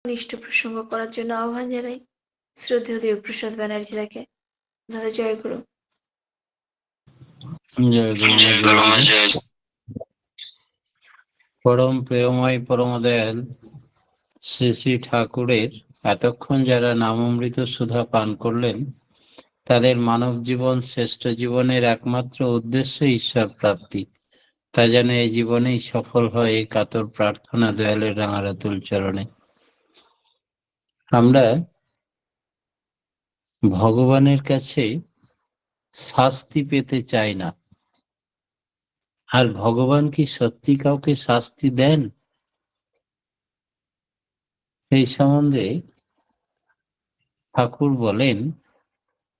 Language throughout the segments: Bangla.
নিষ্ঠ প্রসঙ্গ করার জন্য আহ্বান জানাই শ্রদ্ধেয় দেবপ্রসাদ ব্যানার্জি তাকে। দাদা জয় গুরু। জয় গুরু জয়। পরম প্রেমময় পরম দয়াল শ্রী শ্রী ঠাকুরের এতক্ষণ যারা নামামৃত সুধা পান করলেন, তাদের মানব জীবন শ্রেষ্ঠ জীবনের একমাত্র উদ্দেশ্য ঈশ্বর প্রাপ্তি। তা যেন এই জীবনেই সফল হয়, এই কাতর প্রার্থনা দয়ালের রাঙারাতুল চরণে। আমরা ভগবানের কাছে শাস্তি পেতে চাই না। আর ভগবান কি সত্যি কাউকে শাস্তি দেন? এই সম্বন্ধে ঠাকুর বলেন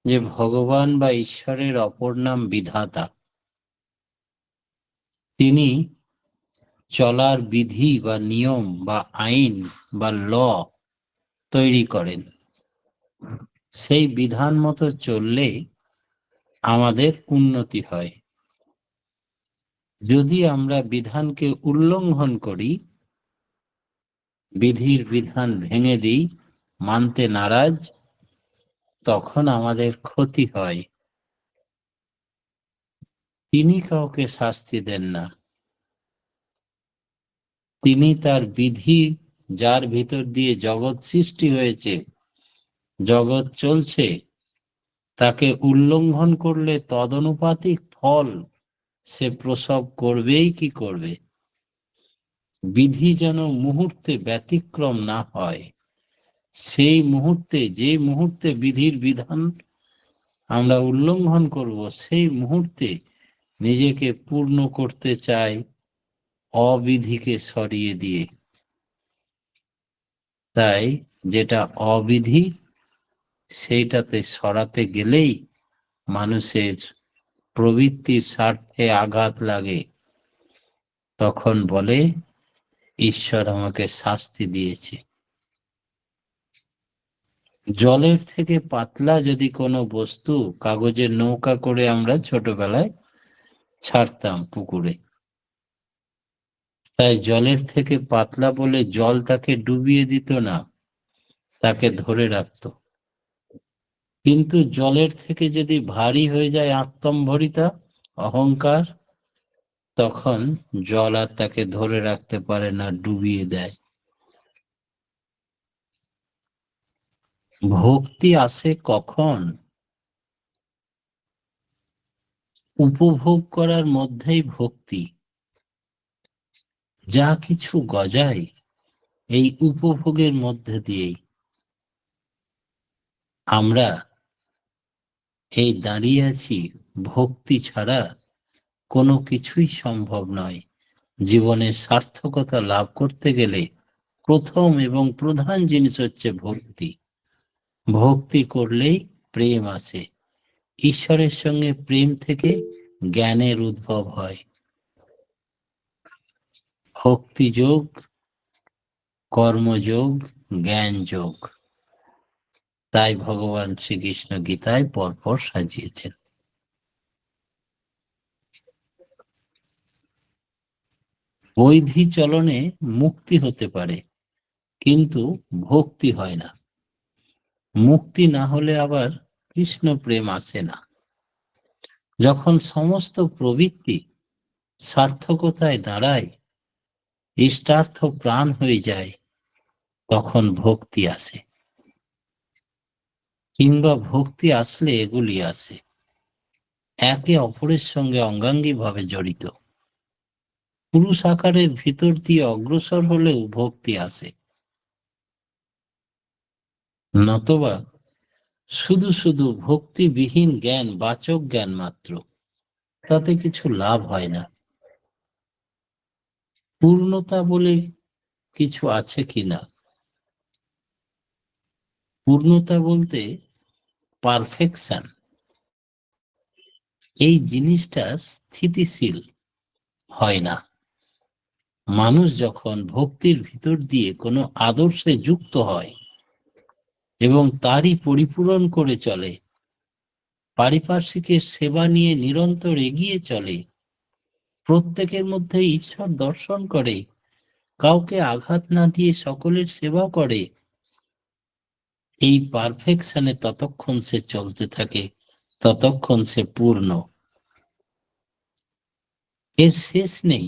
যে ভগবান বা ঈশ্বরের অপর নাম বিধাতা। তিনি চলার বিধি বা নিয়ম বা আইন বা ল তৈরি করেন। সেই বিধান মতো চললে আমাদের উন্নতি হয়। যদি আমরা বিধানকে উল্লঙ্ঘন করি, বিধির বিধান ভেঙে দিই, মানতে নারাজ, তখন আমাদের ক্ষতি হয়। তিনি কাউকে শাস্তি দেন না। তিনি তার বিধি, যার ভিতর দিয়ে জগৎ সৃষ্টি হয়েছে, জগৎ চলছে, তাকে উল্লঙ্ঘন করলে তদনুপাতিক ফল সে প্রসব করবেই কি করবে। বিধি যেন মুহূর্তে ব্যতিক্রম না হয়। সেই মুহূর্তে, যে মুহূর্তে বিধির বিধান আমরা উল্লঙ্ঘন করব, সেই মুহূর্তে নিজেকে পূর্ণ করতে চাই অবিধিকে সরিয়ে দিয়ে। তাই যেটা অবিধি, সেইটাতে সরাতে গেলেই মানুষের প্রবৃত্তির স্বার্থে আঘাত লাগে। তখন বলে ঈশ্বর আমাকে শাস্তি দিয়েছে। জলের থেকে পাতলা যদি কোনো বস্তু কাগজের নৌকা করে আমরা ছোটবেলায় ছাড়তাম পুকুরে, তাই জলের থেকে পাতলা বলে জল তাকে ডুবিয়ে দিত না, তাকে ধরে রাখত। কিন্তু জলের থেকে যদি ভারী হয়ে যায় আত্মম্ভরিতা, অহংকার, তখন জল আর তাকে ধরে রাখতে পারে না, ডুবিয়ে দেয়। ভক্তি আসে কখন? উপভোগ করার মধ্যেই ভক্তি। যা কিছু গজায় এই উপভোগের মধ্যে দিয়েই। আমরা এই দাঁড়িয়ে আছি, ভক্তি ছাড়া কোনো কিছুই সম্ভব নয়। জীবনের সার্থকতা লাভ করতে গেলে প্রথম এবং প্রধান জিনিস হচ্ছে ভক্তি। ভক্তি করলেই প্রেম আসে। ঈশ্বরের সঙ্গে প্রেম থেকে জ্ঞানের উদ্ভব হয়। ভক্তি যোগ, কর্মযোগ, জ্ঞান যোগ। তাই ভগবান শ্রীকৃষ্ণ গীতায় পরপর সাজিয়েছেন। বৈধি চলনে মুক্তি হতে পারে, কিন্তু ভক্তি হয় না। মুক্তি না হলে আবার কৃষ্ণ প্রেম আসে না। যখন সমস্ত প্রবৃত্তি সার্থকতায় দাঁড়ায়, ইষ্টার্থ প্রাণ হয়ে যায়, তখন ভক্তি আসে। কিংবা ভক্তি আসলে এগুলি আসে, একে অপরের সঙ্গে অঙ্গাঙ্গী ভাবে জড়িত। পুরুষ আকারের ভিতর দিয়ে অগ্রসর হলেও ভক্তি আসে, নতবা শুধু শুধু ভক্তিবিহীন জ্ঞান বাচক জ্ঞান মাত্র, তাতে কিছু লাভ হয় না। পূর্ণতা বলে কিছু আছে কিনা? পূর্ণতা বলতে পারফেকশন, এই জিনিসটা স্থিতিশীল হয় না। মানুষ যখন ভক্তির ভিতর দিয়ে কোনো আদর্শে যুক্ত হয় এবং তারই পরিপূরণ করে চলে, পারিপার্শ্বিকের সেবা নিয়ে নিরন্তর এগিয়ে চলে, প্রত্যেকের মধ্যে ঈশ্বর দর্শন করে, কাউকে আঘাত না দিয়ে সকলের সেবা করে। এই পারফেকশনে ততক্ষণ সে চলতে থাকে, ততক্ষণ সে পূর্ণ। এর শেষ নেই।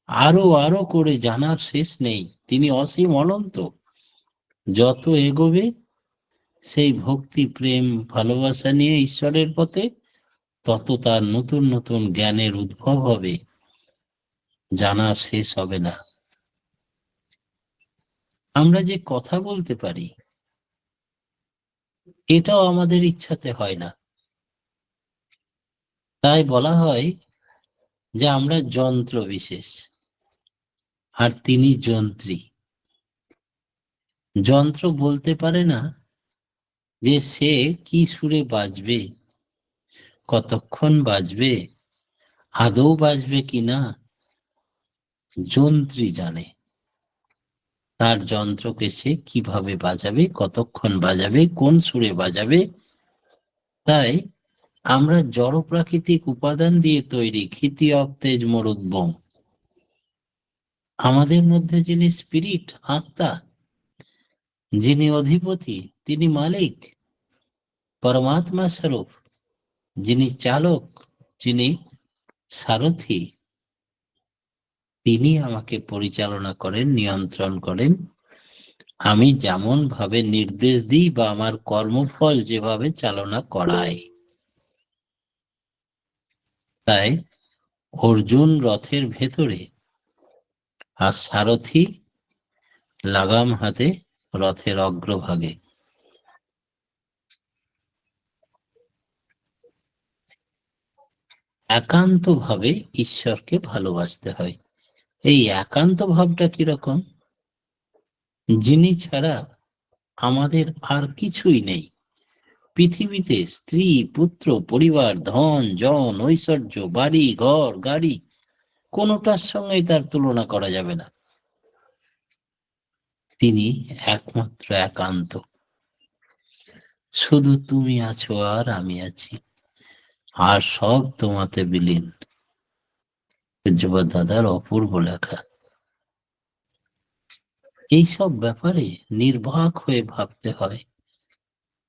আরো আরো করে জানার শেষ নেই। তিনি অসীম, অনন্ত। যত এগোবে সেই ভক্তি, প্রেম, ভালোবাসা নিয়ে ঈশ্বরের পথে, তত তার নতুন নতুন জ্ঞানের উদ্ভব হবে, জানার শেষ হবে না। আমরা যে কথা বলতে পারি, এটাও আমাদের ইচ্ছাতে হয় না। তাই বলা হয় যে আমরা যন্ত্র বিশেষ, আর তিনি যন্ত্রী। যন্ত্র বলতে পারে না যে সে কি সুরে বাজবে, কতক্ষণ বাজবে, আদৌ বাজবে কিনা। যন্ত্রী জানে তার যন্ত্রকে সে কিভাবে বাজাবে, কতক্ষণ বাজাবে, কোন সুরে বাজাবে। তাই আমরা জড় প্রাকৃতিক উপাদান দিয়ে তৈরি, ক্ষিতি অবতেজ মরুদ্বম। আমাদের মধ্যে যিনি স্পিরিট, আত্মা, যিনি অধিপতি, তিনি মালিক, পরমাত্মা স্বরূপ, যিনি চালক, যিনি সারথি, তিনি আমাকে পরিচালনা করেন, নিয়ন্ত্রণ করেন। আমি যেমন ভাবে নির্দেশ দিই বা আমার কর্মফল যেভাবে চালনা করাই। তাই অর্জুন রথের ভেতরে, আর সারথি লাগাম হাতে রথের অগ্রভাগে। একান্ত ভাবে ঈশ্বরকে ভালোবাসতে হয়। এই একান্ত ভাবটা কিরকম? যিনি ছাড়া আমাদের আর কিছুই নেই। পৃথিবীতে স্ত্রী, পুত্র, পরিবার, ধন, জন, ঐশ্বর্য, বাড়ি, ঘর, গাড়ি, কোনোটার সঙ্গে তার তুলনা করা যাবে না। তিনি একমাত্র একান্ত। শুধু তুমি আছো আর আমি আছি, আর সব তোমাতে বিলীন। পূজ্যপাদ দাদার অপূর্ব লেখা। এইসব ব্যাপারে নির্বাক হয়ে ভাবতে হয়।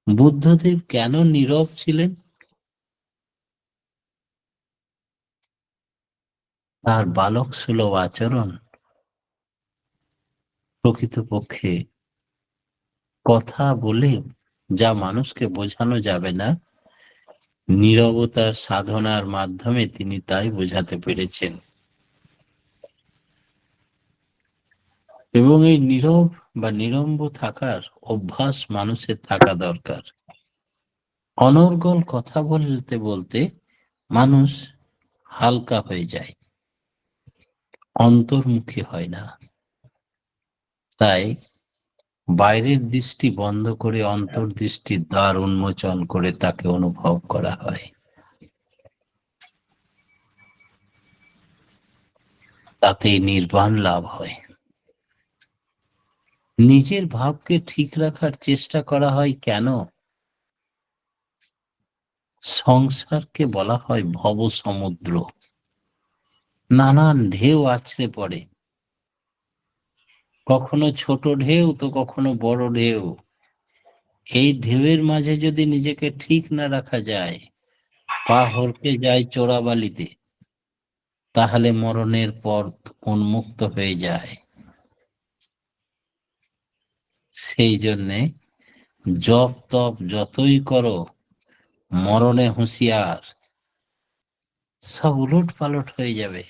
বুদ্ধদেব কেন নীরব ছিলেন? তার বালক সুলভ আচরণ প্রকৃতপক্ষে কথা বলে যা মানুষকে বোঝানো যাবে না, নীরবতার সাধনার মাধ্যমে তিনি তাই বোঝাতে পেরেছেন। এবং এই নীরব বা নিরম্ব থাকার অভ্যাস মানুষের থাকা দরকার। অনর্গল কথা বলতে বলতে মানুষ হালকা হয়ে যায়, অন্তর্মুখী হয় না। তাই বাইরের দৃষ্টি বন্ধ করে অন্তর্দৃষ্টির দ্বার উন্মোচন করে তাকে অনুভব করা হয়। তাতেই নির্বাণ লাভ হয়। নিজের ভাবকে ঠিক রাখার চেষ্টা করা হয় কেন? সংসারকে বলা হয় ভব সমুদ্র। নানান ঢেউ আছড়ে পড়ে, কখনো ছোট ঢেউ তো কখনো বড় ঢেউ। এই ঢেউয়ের মাঝে যদি নিজেকে ঠিক না রাখা যায়, পা হড়কে যায় চোরাবালিতে, তাহলে মরণের পথ উন্মুক্ত হয়ে যায়। সেই জন্যে জপ তপ যতই করো, মরণে হুঁশিয়ার, সব উলট পালট হয়ে যাবে।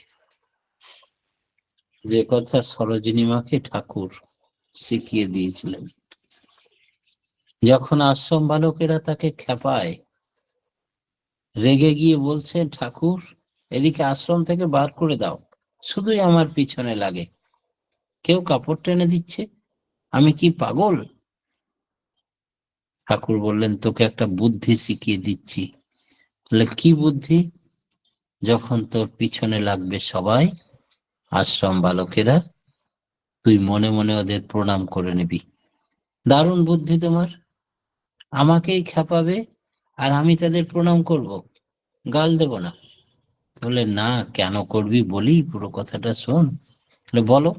যে কথা সরোজিনী মাকে ঠাকুর শিখিয়ে দিয়েছিলেন। যখন আশ্রম বালকেরা তাকে খেপায়, রেগে গিয়ে বলছেন, ঠাকুর এদিকে আশ্রম থেকে বার করে দাও, শুধুই আমার পিছনে লাগে, কেউ কাপড় টেনে দিচ্ছে, আমি কি পাগল? ঠাকুর বললেন, তোকে একটা বুদ্ধি শিখিয়ে দিচ্ছি। বলে, কি বুদ্ধি? যখন তোর পিছনে লাগবে সবাই, আশ্রম বালকেরা, তুই মনে মনে ওদের প্রণাম করে নিবি। দারুণ বুদ্ধি তোমার। আমাকেই খেপাবে আর আমি তাদের প্রণাম করব, গাল দেব না? বলে, না, কেন করবি বলি, পুরো কথাটা শোন। বলো।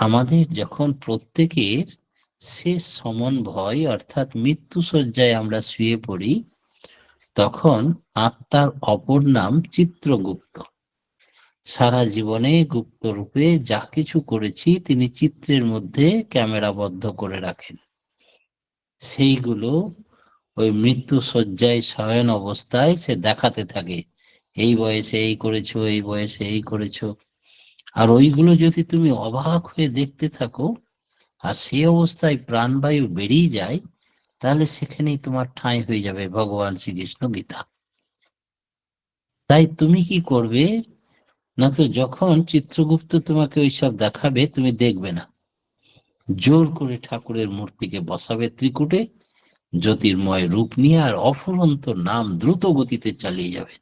আমাদের যখন প্রত্যেকের শেষ সমন ভয় অর্থাৎ মৃত্যু শয্যায় আমরা শুয়ে পড়ি, তখন আত্মার অপর নাম চিত্রগুপ্ত। সারা জীবনে গুপ্ত রূপে যা কিছু করেছি তিনি চিত্রের মধ্যে ক্যামেরাবদ্ধ করে রাখেন। সেইগুলো ওই মৃত্যু শয্যায় শয়ন অবস্থায় সে দেখাতে থাকে, এই বয়সে এই করেছো, এই বয়সে এই করেছো। আর ওইগুলো যদি তুমি অবাক হয়ে দেখতে থাকো আর সেই অবস্থায় প্রাণবায়ু বেরিয়ে যায়, তাহলে সেখানেই তোমার ঠাঁই হয়ে যাবে ভগবান শ্রীকৃষ্ণ গীতা। তাই তুমি কি করবে না, তো যখন চিত্রগুপ্ত তোমাকে ওইসব দেখাবে তুমি দেখবে না, জোর করে ঠাকুরের মূর্তিকে বসাবে ত্রিকুটে, জ্যোতির্ময় রূপ নিয়ে আর অফুরন্ত নাম দ্রুত গতিতে চালিয়ে যাবে।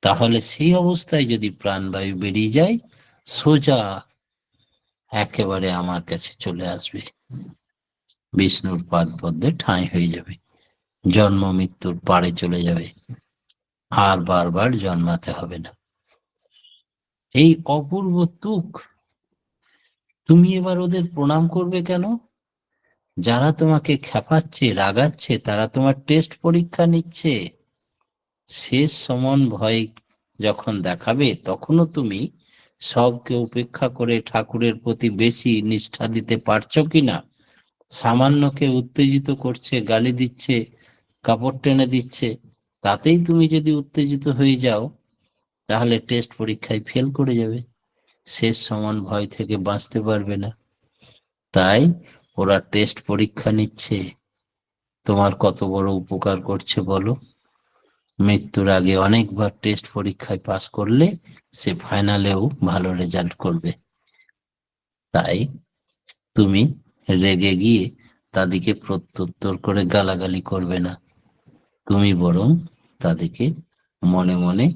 তাহলে সেই অবস্থায় যদি প্রাণবায়ু বেরিয়ে যায়, সোজা একেবারে আমার কাছে চলে আসবে, বিষ্ণুর পাদ পদ্মে ঠাঁই হয়ে যাবে, জন্ম মৃত্যুর পাড়ে চলে যাবে, আর বারবার জন্মাতে হবে না। এই অপূর্ব তুক, তুমি এবার ওদের প্রণাম করবে কেন? যারা তোমাকে খেপাচ্ছে, রাগাচ্ছে, তারা তোমার টেস্ট পরীক্ষা নিচ্ছে। শেষ সমন ভয় যখন দেখাবে তখনও তুমি সবকে উপেক্ষা করে ঠাকুরের প্রতি বেশি নিষ্ঠা দিতে পারছো কিনা। সামান্যকে উত্তেজিত করছে, গালি দিচ্ছে, কাপড় টেনে দিচ্ছে, তাতেই তুমি যদি উত্তেজিত হয়ে যাও, তাহলে টেস্ট পরীক্ষায় ফেল করে যাবে, শেষ সমান ভয় থেকে বাঁচতে পারবে না। তাই ওরা টেস্ট পরীক্ষা নিচ্ছে, তোমার কত বড় উপকার করছে বলো। মৃত্যুর আগে অনেকবার টেস্ট পরীক্ষায় পাস করলে সে ফাইনালেও ভালো রেজাল্ট করবে। তাই তুমি রেগে গিয়ে তাদেরকে প্রত্যুত্তর করে গালাগালি করবে না, তুমি বরং তাদেরকে মনে মনে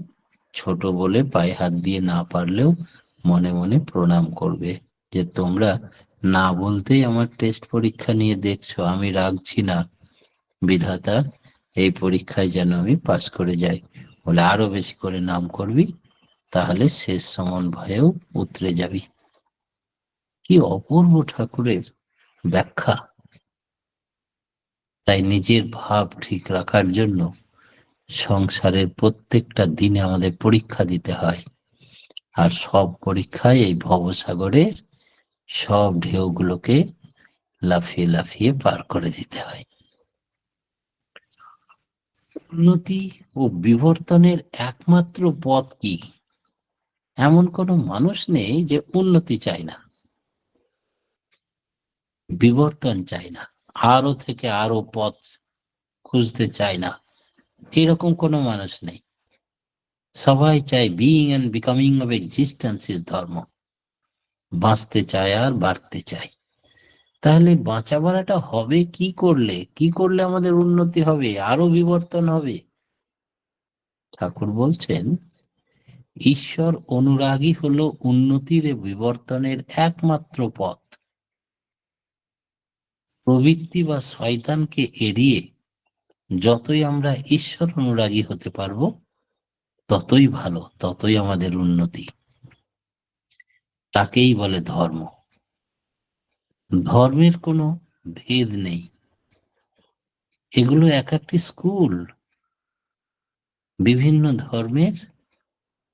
ছোট বলে পায়ে হাত দিয়ে না পারলেও মনে মনে প্রণাম করবে, যে তোমরা না বলতেই আমার টেস্ট পরীক্ষা নিয়ে দেখছো, আমি রাখছি না, বিধাতা এই পরীক্ষায় যেন আমি পাস করে যাই। বলে আরো বেশি করে নাম করবি, তাহলে শেষ সমন ভয়েও উতরে যাবি। কি অপূর্ব ঠাকুরের ব্যাখ্যা! তাই নিজের ভাব ঠিক রাখার জন্য সংসারের প্রত্যেকটা দিনে আমাদের পরীক্ষা দিতে হয়, আর সব পরীক্ষায় এই ভবসাগরের সব ঢেউগুলোকে লাফিয়ে লাফিয়ে পার করে দিতে হয়। উন্নতি ও বিবর্তনের একমাত্র পথ কি? এমন কোনো মানুষ নেই যে উন্নতি চায় না, বিবর্তন চায় না, আরো থেকে আরো পথ খুঁজতে চায় না, এরকম কোনো মানুষ নেই। সবাই চায় being and becoming of existence is ধর্ম, বাঁচতে চায় আর বাড়তে চায়। তাহলে বাঁচা বাড়াটা হবে কি করলে? কি করলে আমাদের উন্নতি হবে, আরো বিবর্তন হবে? ঠাকুর বলছেন, ঈশ্বর অনুরাগী হলো উন্নতির ও বিবর্তনের একমাত্র পথ। প্রবৃত্তি বা শয়তানকে এড়িয়ে যতই আমরা ঈশ্বর অনুরাগী হতে পারবো, ততই ভালো, ততই আমাদের উন্নতি। তাকেই বলে ধর্ম। ধর্মের কোনো ভেদ নেই, এগুলো এক একটি স্কুল। বিভিন্ন ধর্মের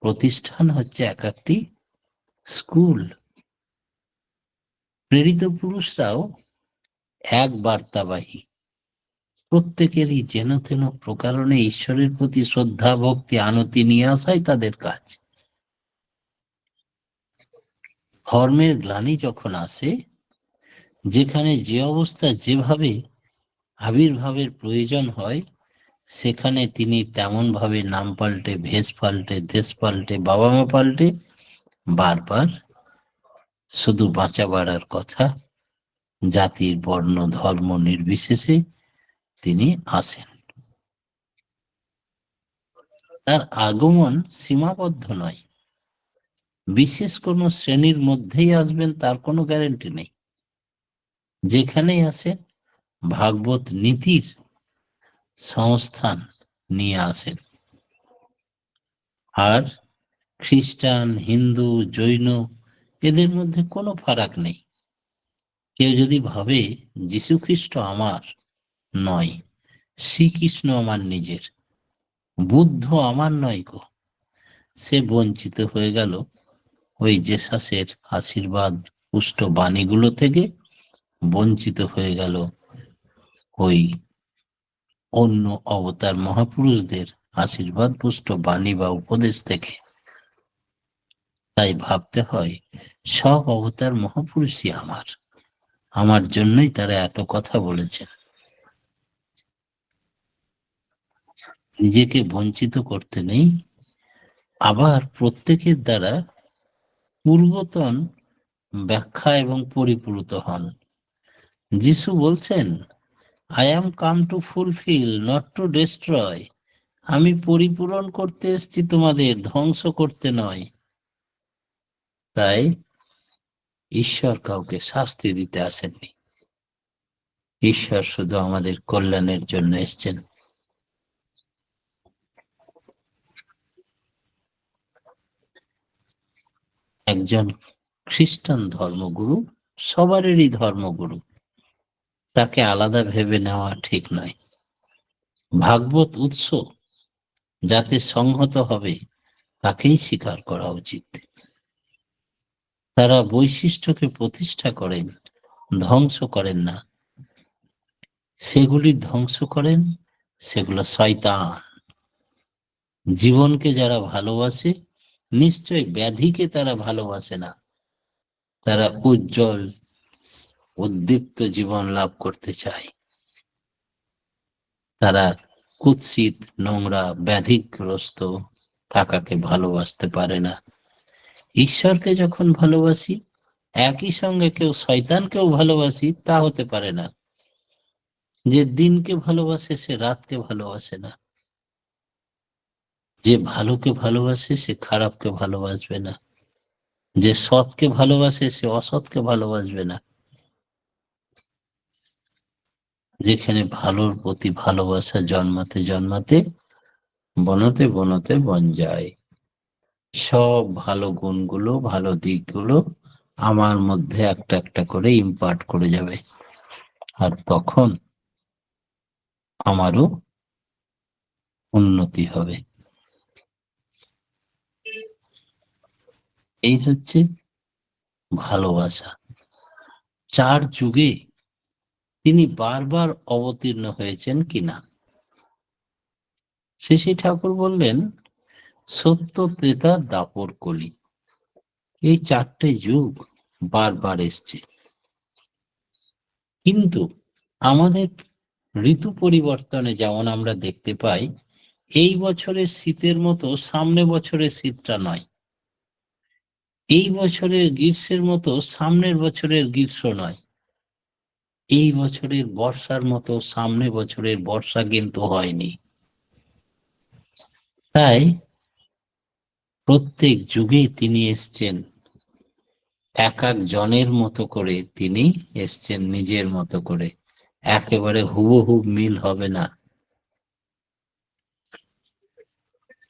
প্রতিষ্ঠান হচ্ছে এক একটি স্কুল। প্রেরিত পুরুষরাও এক বার্তাবাহী, প্রত্যেকেরই যেন তেন প্রকারণে ঈশ্বরের প্রতি শ্রদ্ধা ভক্তি আনতি নিয়ে আসাই তাদের কাজ। ধর্মের গ্লানি যখন আসে, যেখানে যে অবস্থা যেভাবে আবির্ভাবের প্রয়োজন হয়, সেখানে তিনি তেমন ভাবে নাম পাল্টে, ভেষ পাল্টে, দেশ পাল্টে, বাবা মা পাল্টে বারবার শুধু বাঁচা বাড়ার কথা, জাতির বর্ণ ধর্ম নির্বিশেষে তিনি আসেন। তার আগমন সীমাবদ্ধ নয়, বিশেষ কোনো শ্রেণীর মধ্যেই আসবেন তার কোনো গ্যারেন্টি নেই। যেখানেই আসেন ভাগবত নীতির সংস্থান নিয়ে আসেন। আর খ্রিস্টান, হিন্দু, জৈন এদের মধ্যে কোনো ফারাক নেই। কেউ যদি ভাবে যীশু খ্রিস্ট আমার নয়, শ্রীকৃষ্ণ আমার নিজের, বুদ্ধ আমার নয় গো, সে বঞ্চিত হয়ে গেল ওই জেসাসের আশীর্বাদ পুষ্ট বাণীগুলো থেকে, বঞ্চিত হয়ে গেল ওই অন্য অবতার মহাপুরুষদের আশীর্বাদ পুষ্ট বাণী বা উপদেশ থেকে। তাই ভাবতে হয় সব অবতার মহাপুরুষই আমার জন্যই তারা এত কথা বলেছেন। নিজেকে বঞ্চিত করতে নেই, আবার প্রত্যেকের দ্বারা পূর্বতন ব্যাখ্যা এবং পরিপূরিত হন। যিশু বলছেন, I am come to fulfil, not to destroy. আমি পরিপূরণ করতে এসেছি, তোমাদের ধ্বংস করতে নয়। তাই ঈশ্বর কাউকে শাস্তি দিতে আসেননি, ঈশ্বর শুধু আমাদের কল্যাণের জন্য এসেছেন। একজন খ্রিস্টান ধর্মগুরু সবারই ধর্মগুরু, তাকে আলাদা ভেবে নেওয়া ঠিক নয়। ভাগবত উৎস যাতে সংহত হবে তাকেই স্বীকার করা উচিত। তারা বৈশিষ্ট্যকে প্রতিষ্ঠা করেন, ধ্বংস করেন না। সেগুলি ধ্বংস করেন, সেগুলো শয়তান। জীবনকে যারা ভালোবাসে, নিশ্চয় ব্যাধিকে তারা ভালোবাসে না। তারা উজ্জ্বল উদ্দীপ্ত জীবন লাভ করতে চায়। তারা কুৎসিত, নোংরা, ব্যাধিগ্রস্ত থাকাকে ভালোবাসতে পারে না। ঈশ্বরকে যখন ভালোবাসি, একই সঙ্গে কেউ শয়তানকেও ভালোবাসি, তা হতে পারে না। যে দিনকে ভালোবাসে সে রাতকে ভালোবাসে না, যে ভালোকে ভালোবাসে সে খারাপকে ভালোবাসবে না, যে সৎকে ভালোবাসে সে অসৎকে ভালোবাসবে না। যেখানে ভালোর প্রতি ভালোবাসা জন্মাতে জন্মাতে, বনতে বনতে বন যায়, সব ভালো গুণগুলো, ভালো দিকগুলো আমার মধ্যে একটা একটা করে ইম্পার্ট করে যাবে, আর তখন আমারও উন্নতি হবে। এই হচ্ছে ভালোবাসা। 4 যুগে তিনি বারবার অবতীর্ণ হয়েছেন কিনা। শেষে ঠাকুর বললেন, সত্য, ত্রেতা, দাপর, কলি, এই 4টে যুগ বারবার এসছে। কিন্তু আমাদের ঋতু পরিবর্তনে যেমন আমরা দেখতে পাই, এই বছরের শীতের মতো সামনে বছরের শীতটা নয়, এই বছরের গ্রীষ্মের মতো সামনের বছরের গ্রীষ্ম নয়, এই বছরের বর্ষার মতো সামনে বছরের বর্ষা কিন্তু হয়নি। তাই প্রত্যেক যুগে তিনি এসছেন এক এক জনের মতো করে, তিনি এসছেন নিজের মতো করে, একেবারে হুবহুব মিল হবে না।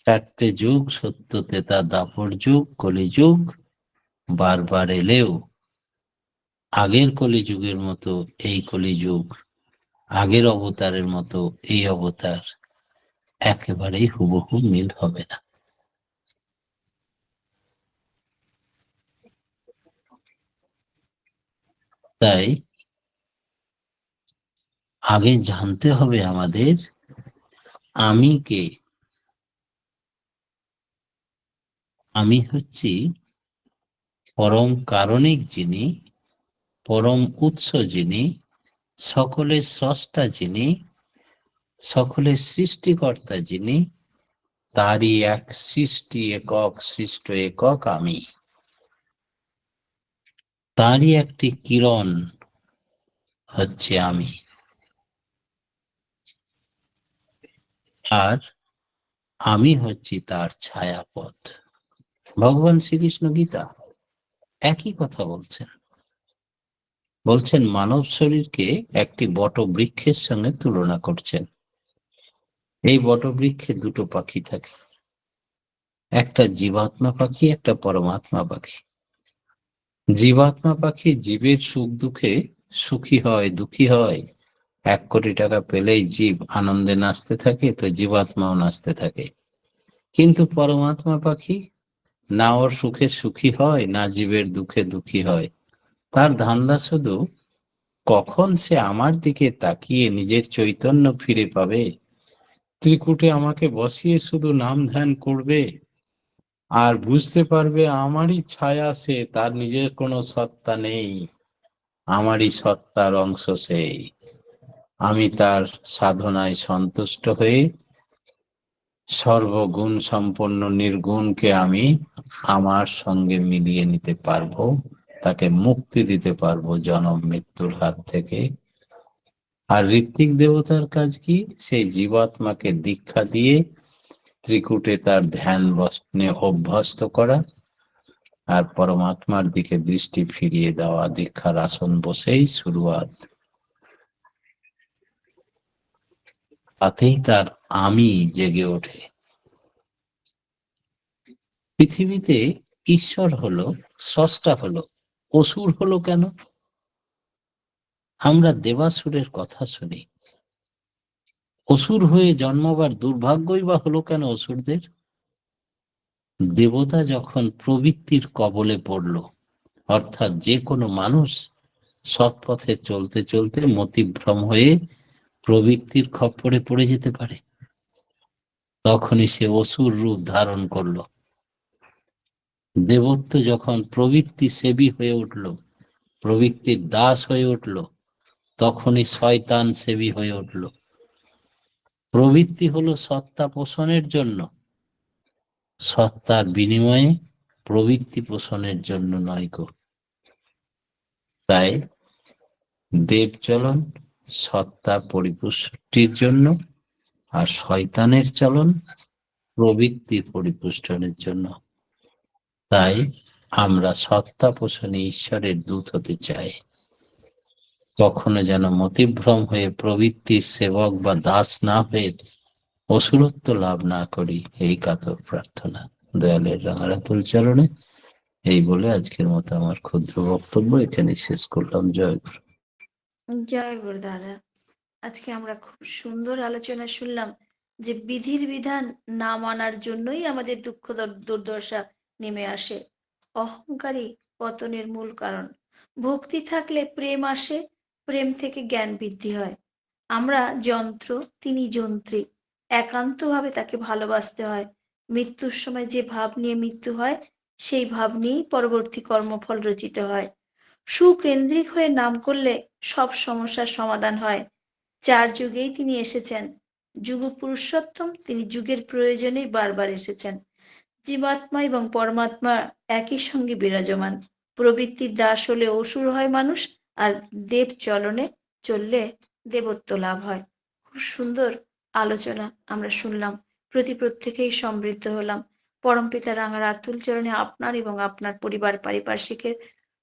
4টে যুগ, সত্য, ত্রেতা, দাপর যুগ, কলিযুগ বারবার এলেও আগের কলিযুগের মতো এই কলিযুগ, আগের অবতারের মতো এই অবতার একেবারেই হুবহু মিল হবে না। তাই আগে জানতে হবে আমাদের আমি কে। আমি হচ্ছি পরম কারণিক যিনি, পরম উৎস যিনি, সকলের স্রষ্টা যিনি, সকলের সৃষ্টিকর্তা যিনি, তারই এক সৃষ্টি একক, সৃষ্ট একক আমি। তারই একটি কিরণ হচ্ছে আমি, আর আমি হচ্ছি তার ছায়াপথ। ভগবান শ্রীকৃষ্ণ গীতা একই কথা বলছেন। বলছেন মানব শরীরকে একটি বট বৃক্ষের সঙ্গে তুলনা করছেন। এই বট বৃক্ষে 2টো পাখি থাকে, একটা জীবাত্মা পাখি, একটা পরমাত্মা পাখি। জীবাত্মা পাখি জীবের সুখ দুঃখে সুখী হয় দুঃখী হয়। 1 কোটি টাকা পেলেই জীব আনন্দে নাচতে থাকে, তো জীবাত্মাও নাচতে থাকে। কিন্তু পরমাত্মা পাখি না ওর সুখে সুখী হয়, না জীবের দুঃখে দুঃখী হয়। তার ধান্দা শুধু কখন সে আমার দিকে তাকিয়ে নিজের চৈতন্য ফিরে পাবে, ত্রিকুটে আমাকে বসিয়ে শুধু নাম ধ্যান করবে, আর বুঝতে পারবে আমারই ছায়া সে, তার নিজের কোনো সত্তা নেই, আমারই সত্তার অংশ সেই। আমি তার সাধনায় সন্তুষ্ট হয়ে সর্বগুণ সম্পন্ন নির্গুণকে আমি আমার সঙ্গে মিলিয়ে নিতে পারবো, তাকে মুক্তি দিতে পারবো জনম মৃত্যুর হাত থেকে। আর ঋত্বিক দেবতার কাজ কি? সেই জীবাত্মাকে দীক্ষা দিয়ে ত্রিকুটে তার ধ্যান বসনে অভ্যস্ত করা, আর পরমাত্মার দিকে দৃষ্টি ফিরিয়ে দেওয়া। দীক্ষার আসন বসেই শুরুয়াত, তাতেই তার আমি জেগে ওঠে। পৃথিবীতে ঈশ্বর হলো, স্রষ্টা হলো, অসুর হলো কেন? আমরা দেবাসুরের কথা শুনি, অসুর হয়ে জন্মবার দুর্ভাগ্যই বা হলো কেন অসুরদের? দেবতা যখন প্রবৃত্তির কবলে পড়ল, অর্থাৎ যে কোনো মানুষ সৎপথে চলতে চলতে মতিভ্রম হয়ে প্রবৃত্তির খপ্পরে পড়ে যেতে পারে, তখনই সে অসুর রূপ ধারণ করলো। দেবত্ব যখন প্রবৃত্তি সেবী হয়ে উঠল, প্রবৃত্তির দাস হয়ে উঠল, তখনই শয়তান সেবী হয়ে উঠল। প্রবৃত্তি হলো সত্তা পোষণের জন্য, সত্তার বিনিময়ে প্রবৃত্তি পোষণের জন্য নয় গো। তাই দেব চলন সত্তা পরিপুষ্টির জন্য, আর শয়তানের চলন প্রবৃত্তির পরিপুষ্টনের জন্য। তাই আমরা সত্তা পোষণে ঈশ্বরের দূত হতে চাই, কখনো যেন মতিভ্রম হয়ে প্রবৃত্তির সেবক বা দাস না হয়ে অসুরত্ব লাভ না করি, এই কাতর প্রার্থনা দয়ালের রাঙারাতুল চরণে। এই বলে আজকের মতো আমার ক্ষুদ্র বক্তব্য এখানে শেষ করলাম। জয় গুরু। জয় গুরু দাদা। আজকে আমরা খুব সুন্দর আলোচনা শুনলাম যে বিধির বিধান না মানার জন্যই আমাদের দুঃখ দুর্দশা নেমে আসে। অহংকারী পতনের মূল কারণ। ভক্তি থাকলে প্রেম আসে, প্রেম থেকে জ্ঞান বৃদ্ধি হয়। আমরা যন্ত্র, তিনি যন্ত্রী। একান্তভাবে তাকে ভালোবাসতে হয়। মৃত্যুর সময় যে ভাব নিয়ে মৃত্যু হয়, সেই ভাব নিয়েই পরবর্তী কর্মফল রচিত হয়। সুকেন্দ্রিক হয়ে নাম করলে সব সমস্যার সমাধান হয়। 4 যুগেই তিনি এসেছেন। যুগ পুরুষোত্তম, তিনি যুগের প্রয়োজনেই বারবার এসেছেন। জীবাত্মা এবং পরমাত্মা একই সঙ্গে বিরাজমান। প্রবৃত্তির দাস হলে অসুর হয় মানুষ, আর দেব চলনে চললে দেবত্ব লাভ হয়। খুব সুন্দর আলোচনা আমরা শুনলাম, প্রত্যেকেই সমৃদ্ধ হলাম। পরমপিতা রাঙার আতুল চরণে আপনার এবং আপনার পরিবার পারিপার্শ্বিকের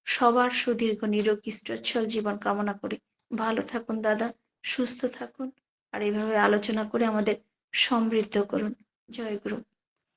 সবার সুদীর্ঘ নিরোগী সচ্ছল জীবন কামনা করি। ভালো থাকুন দাদা, সুস্থ থাকুন, আর এইভাবে আলোচনা করে আমাদের সমৃদ্ধ করুন। জয় গুরু।